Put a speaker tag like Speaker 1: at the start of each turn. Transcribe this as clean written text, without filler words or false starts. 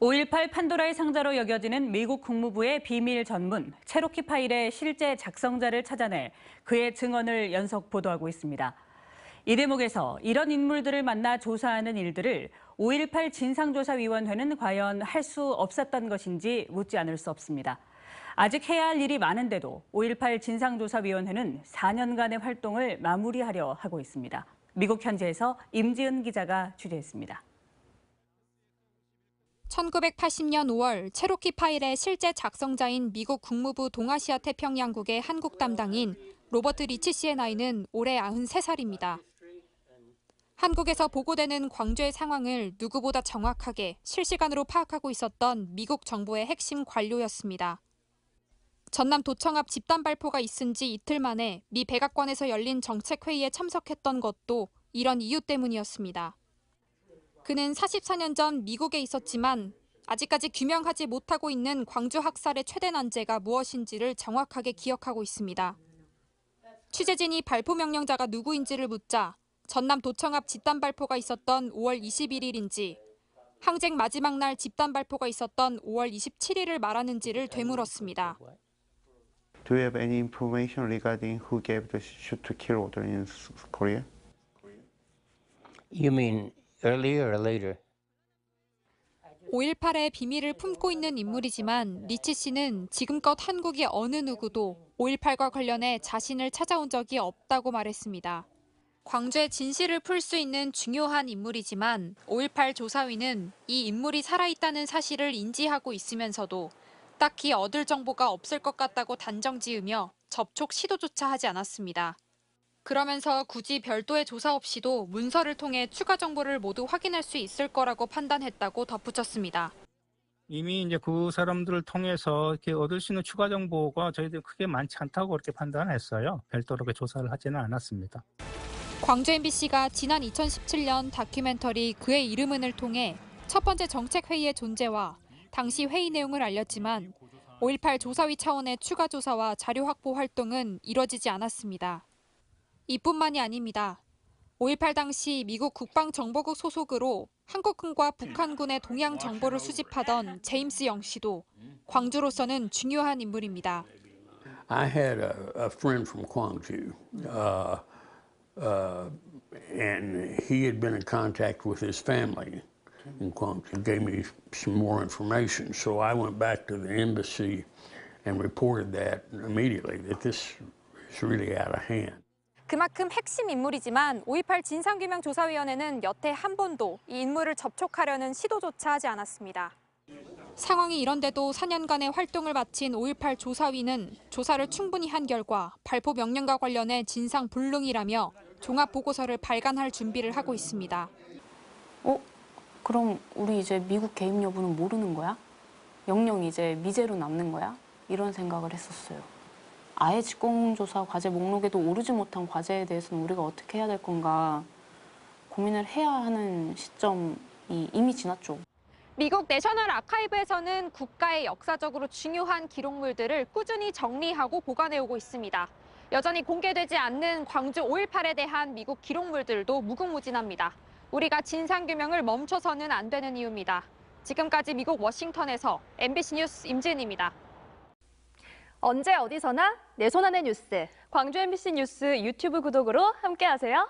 Speaker 1: 5.18 판도라의 상자로 여겨지는 미국 국무부의 비밀 전문 체로키 파일의 실제 작성자를 찾아내 그의 증언을 연속 보도하고 있습니다. 이 대목에서 이런 인물들을 만나 조사하는 일들을 5.18 진상조사위원회는 과연 할 수 없었던 것인지 묻지 않을 수 없습니다. 아직 해야 할 일이 많은데도 5.18 진상조사위원회는 4년간의 활동을 마무리하려 하고 있습니다. 미국 현지에서 임지은 기자가 취재했습니다.
Speaker 2: 1980년 5월 체로키 파일의 실제 작성자인 미국 국무부 동아시아 태평양국의 한국 담당인 로버트 리치 씨의 나이는 올해 93살입니다. 한국에서 보고되는 광주의 상황을 누구보다 정확하게 실시간으로 파악하고 있었던 미국 정부의 핵심 관료였습니다. 전남 도청 앞 집단 발포가 있은 지 이틀 만에 미 백악관에서 열린 정책회의에 참석했던 것도 이런 이유 때문이었습니다. 그는 44년 전 미국에 있었지만 아직까지 규명하지 못하고 있는 광주 학살의 최대 난제가 무엇인지를 정확하게 기억하고 있습니다. 취재진이 발포 명령자가 누구인지를 묻자 전남 도청 앞 집단 발포가 있었던 5월 21일인지 항쟁 마지막 날 집단 발포가 있었던 5월 27일을 말하는지를 되물었습니다.
Speaker 3: Do you have any information regarding who gave the shoot to kill order in Korea?
Speaker 4: You mean earlier or later?
Speaker 2: 5.18의 비밀을 품고 있는 인물이지만 리치 씨는 지금껏 한국의 어느 누구도 5.18과 관련해 자신을 찾아온 적이 없다고 말했습니다. 광주의 진실을 풀 수 있는 중요한 인물이지만 5.18 조사위는 이 인물이 살아있다는 사실을 인지하고 있으면서도 딱히 얻을 정보가 없을 것 같다고 단정지으며 접촉 시도조차 하지 않았습니다. 그러면서 굳이 별도의 조사 없이도 문서를 통해 추가 정보를 모두 확인할 수 있을 거라고 판단했다고 덧붙였습니다.
Speaker 5: 이미 이제 그 사람들을 통해서 이렇게 얻을 수 있는 추가 정보가 저희들 크게 많지 않다고 그렇게 판단했어요. 별도로 조사를 하지는 않았습니다.
Speaker 2: 광주 MBC가 지난 2017년 다큐멘터리 그의 이름은을 통해 첫 번째 정책회의의 존재와 당시 회의 내용을 알렸지만 5.18 조사위 차원의 추가 조사와 자료 확보 활동은 이뤄지지 않았습니다. 이뿐만이 아닙니다. 5.18 당시 미국 국방정보국 소속으로 한국군과 북한군의 동향 정보를 수집하던 제임스 영 씨도 광주로서는 중요한 인물입니다.
Speaker 6: I had a friend from Gwangju, and he had been in contact with his family in Gwangju. He gave me some more information, so I went back to the embassy and reported that immediately, that this is really out of hand.
Speaker 2: 그만큼 핵심 인물이지만 5.18 진상규명조사위원회는 여태 한 번도 이 인물을 접촉하려는 시도조차 하지 않았습니다. 상황이 이런데도 4년간의 활동을 마친 5.18 조사위는 조사를 충분히 한 결과 발포 명령과 관련해 진상불능이라며 종합보고서를 발간할 준비를 하고 있습니다.
Speaker 7: 그럼 우리 이제 미국 개입 여부는 모르는 거야? 영영 이제 미제로 남는 거야? 이런 생각을 했었어요. 아예 직공조사 과제 목록에도 오르지 못한 과제에 대해서는 우리가 어떻게 해야 될 건가 고민을 해야 하는 시점이 이미 지났죠.
Speaker 2: 미국 내셔널 아카이브에서는 국가의 역사적으로 중요한 기록물들을 꾸준히 정리하고 보관해오고 있습니다. 여전히 공개되지 않는 광주 5.18에 대한 미국 기록물들도 무궁무진합니다. 우리가 진상규명을 멈춰서는 안 되는 이유입니다. 지금까지 미국 워싱턴에서 MBC 뉴스 임지은입니다.
Speaker 8: 언제 어디서나 내 손 안의 뉴스. 광주 MBC 뉴스 유튜브 구독으로 함께하세요.